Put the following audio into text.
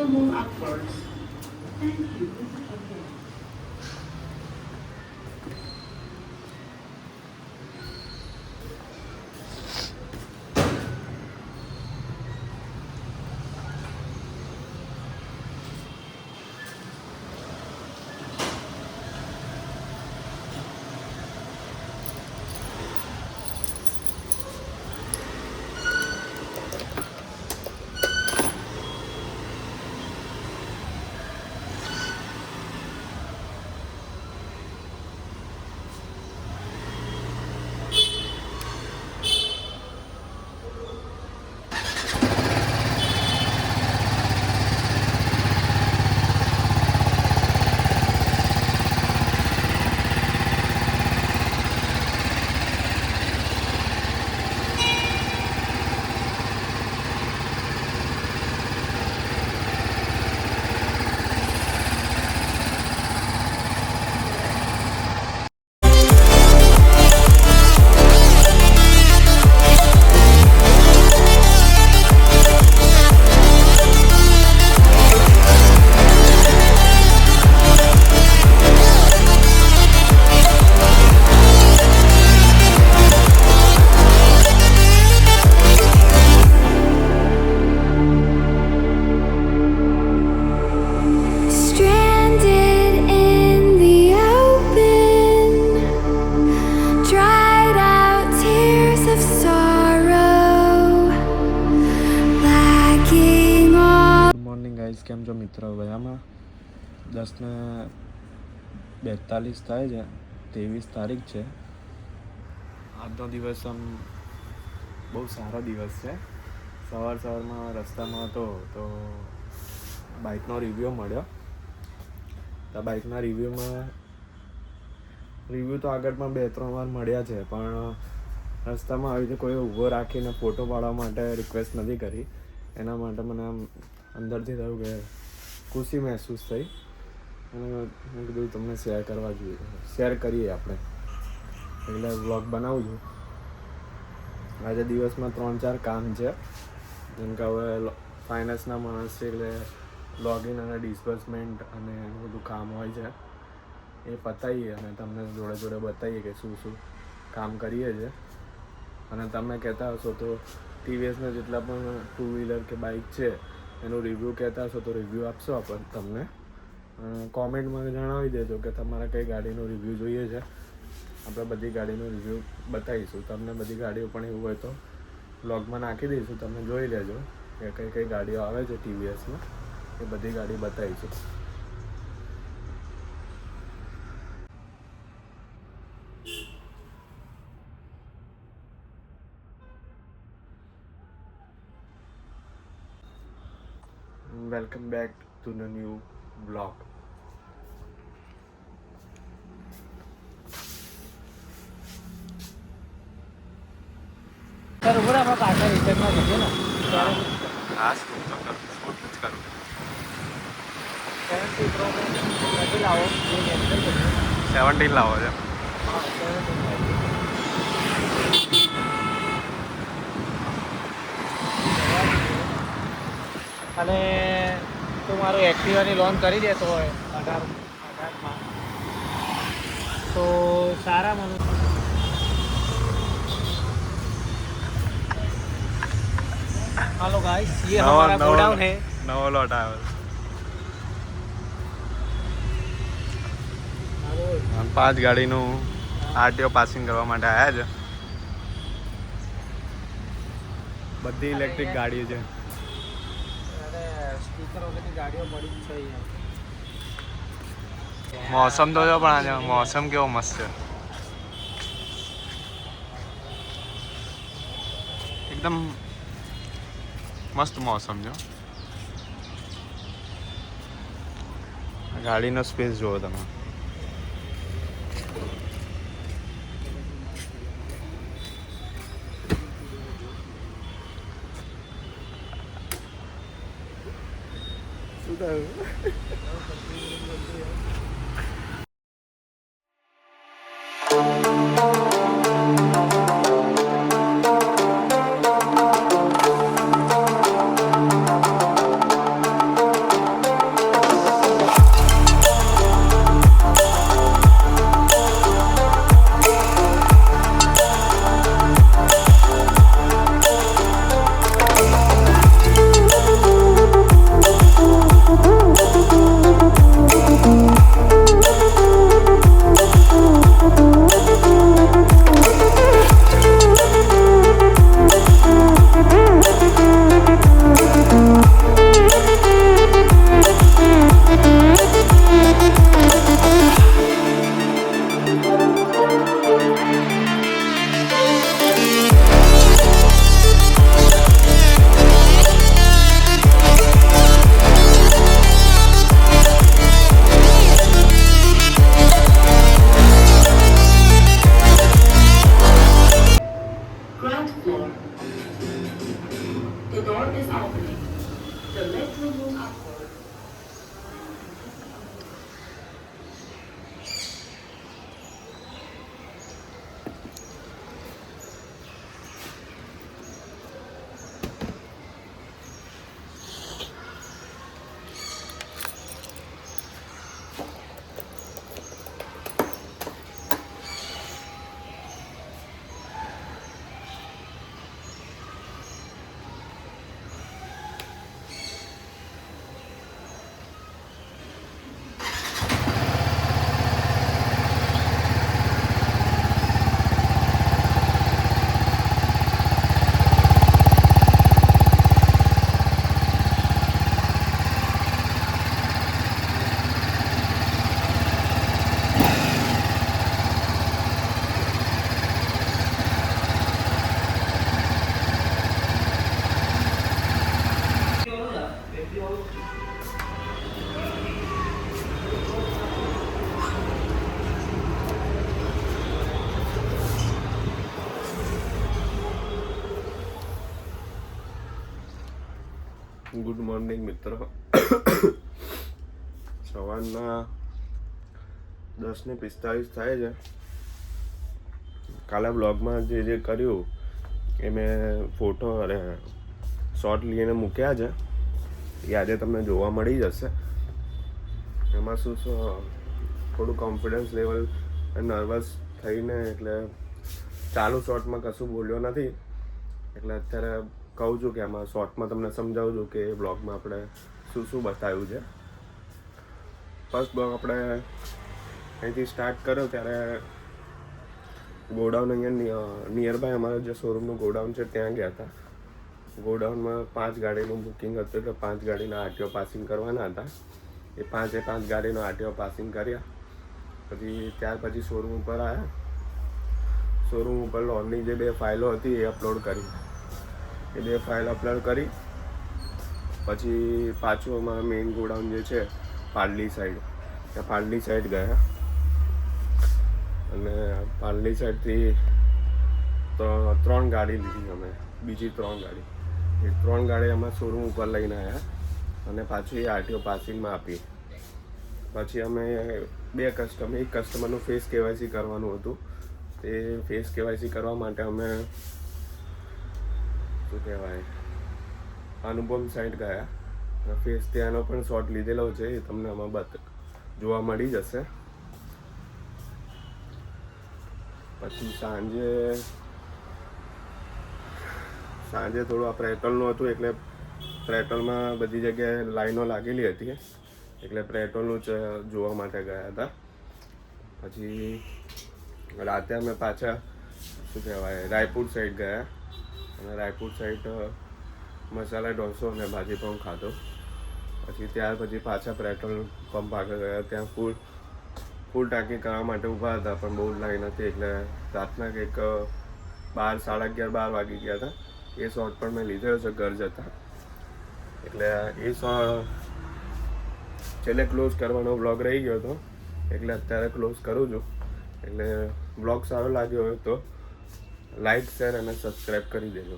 move upwards. Thank you. કેમ છો મિત્રો? મજામાં? 10:42 થાય છે, 23 તારીખ છે. આજનો દિવસ આમ બહુ સારો દિવસ છે. સવારમાં રસ્તામાં હતો તો બાઇકનો રિવ્યૂ મળ્યો. તો બાઇકના રિવ્યૂ તો આગળ પણ 2-3 વાર મળ્યા છે, પણ રસ્તામાં આવી રીતે કોઈ ઊભો રાખીને ફોટો પાડવા માટે રિક્વેસ્ટ નથી કરી. એના માટે મને આમ અંદરથી થયું કે ખુશી મહેસૂસ થઈ અને મેં કીધું તમને શેર કરીએ આપણે, એટલે વ્લોગ બનાવું છું. આજે દિવસમાં 3-4 કામ છે, જેમ કે હવે ફાઇનાન્સના માણસ છે એટલે લોગિન અને ડિસ્બર્સમેન્ટ અને એનું બધું કામ હોય છે, એ પતાવીએ અને તમને જોડે બતાવીએ કે શું કામ કરીએ છીએ. અને તમે કહેતા હશો તો ટીવીએસના જેટલા પણ 2 વ્હીલર કે બાઇક છે એનું રિવ્યૂ કહેતા હશો તો રિવ્યૂ આપશો આપણે તમને. કોમેન્ટમાં જણાવી દેજો કે તમારે કઈ ગાડીનું રિવ્યૂ જોઈએ છે. આપણે બધી ગાડીનું રિવ્યૂ બતાવીશું તમને. બધી ગાડીઓ પણ એવું હોય તો બ્લોગમાં નાખી દઈશું, તમે જોઈ લેજો કે કઈ ગાડીઓ આવે છે ટીવીએસમાં, એ બધી ગાડી બતાવીશું. Welcome back to the new vlog. Sir ઉપર આપણે પાછળ રિટર્નમાં જઈએ ને હા શું જ કરું. 70 પ્રો નથી લાવો, એ કેન્સલ કરીએ. 17 લાવો છે. હા 17 અને તું મારું એક્ટિવાની લોન કરી દેતો હોય 18માં તો સારા મને. हेलो गाइस, ये हमारा गोडाउन है. नवा लौट आया 5 ગાડીનું આરટીઓ પાસિંગ કરવા માટે આવ્યા છે. બધી ઇલેક્ટ્રિક ગાડી છે. અરે સ્પીકર વગરની ગાડીઓ પડી જ છે અહીંયા. મોસમ તો જો પણ આજે મોસમ કેવો મસ્ત છે, એકદમ મસ્ત મોસમ છે. ગાડીનો સ્પેસ જુઓ તમે. શું થયું? ગુડ મોર્નિંગ મિત્રો. સવારના 10:45 થાય છે. કાલે બ્લોગમાં જે કર્યું એ મેં ફોટો અને શોર્ટ લઈને મૂક્યા છે, એ આજે તમને જોવા મળી જશે. એમાં શું થોડું કોન્ફિડન્સ લેવલ નર્વસ થઈને એટલે ચાલુ શોર્ટમાં કશું બોલ્યો નથી, એટલે અત્યારે કહું છું કે આમાં શોર્ટમાં તમને સમજાવું છું કે એ બ્લોગમાં આપણે શું શું બતાવ્યું છે. ફર્સ્ટ બ્લોગ આપણે અહીંથી સ્ટાર્ટ કર્યો ત્યારે ગોડાઉન અહીંયા નિયર બાય અમારા જે શોરૂમનું ગોડાઉન છે ત્યાં ગયા હતા. ગોડાઉનમાં 5 ગાડીનું બુકિંગ હતું, એટલે 5 ગાડીના આરટીઓ પાસિંગ કરવાના હતા. એ 5 ગાડીનો આરટીઓ પાસિંગ કર્યા. ત્યાર પછી શોરૂમ ઉપર આવ્યા. શોરૂમ ઉપર લોનની જે 2 ફાઇલો હતી એ અપલોડ કરી. એ 2 ફાઇલ અપલોડ કરી પછી પાછું અમારા મેઇન ગોડાઉન જે છે પાલડી સાઈડ, ત્યાં પાલડી સાઈડ ગયા અને પાલડી સાઈડથી 3 ગાડી લીધી અમે, બીજી 3 ગાડી. એ 3 ગાડી અમે શોરૂમ ઉપર લઈને આવ્યા અને પાછું એ આરટીઓ પાસિંગમાં આપી. પછી અમે એક કસ્ટમરનું ફેસ કેવાયસી કરવાનું હતું. તે ફેસ કેવાયસી કરવા માટે અમે શું કહેવાય અનુપમ સાઈડ ગયા. ફેસ ત્યાંનો પણ શોટ લીધેલો છે, એ તમને આમાં જોવા મળી જશે. પછી સાંજે થોડું આ પેટ્રોલનું હતું, એટલે પેટ્રોલમાં બધી જગ્યાએ લાઈનો લાગેલી હતી, એટલે પેટ્રોલનું જ જોવા માટે ગયા હતા. પછી રાતે અમે પાછા શું કહેવાય રાયપુર સાઈડ ગયા અને રાયપુર સાઈડ મસાલા ઢોસો અને ભાજી પાઉં ખાધો. પછી ત્યાર પછી પાછા પેટ્રોલ પંપ આગળ ગયા. ત્યાં ફૂલ ટાંકી કરવા માટે ઊભા હતા, પણ બહુ લાઈન હતી, એટલે રાતના કંઈક 11:30 વાગી ગયા હતા. એ શોટ પણ મેં લીધેલો છે ઘર જતા, એટલે એ છેલ્લે ક્લોઝ કરવાનો બ્લોગ રહી ગયો હતો, એટલે અત્યારે ક્લોઝ કરું છું. એટલે બ્લોગ સારો લાગ્યો હોય તો લાઈક, શેર અને સબસ્ક્રાઈબ કરી દેજો.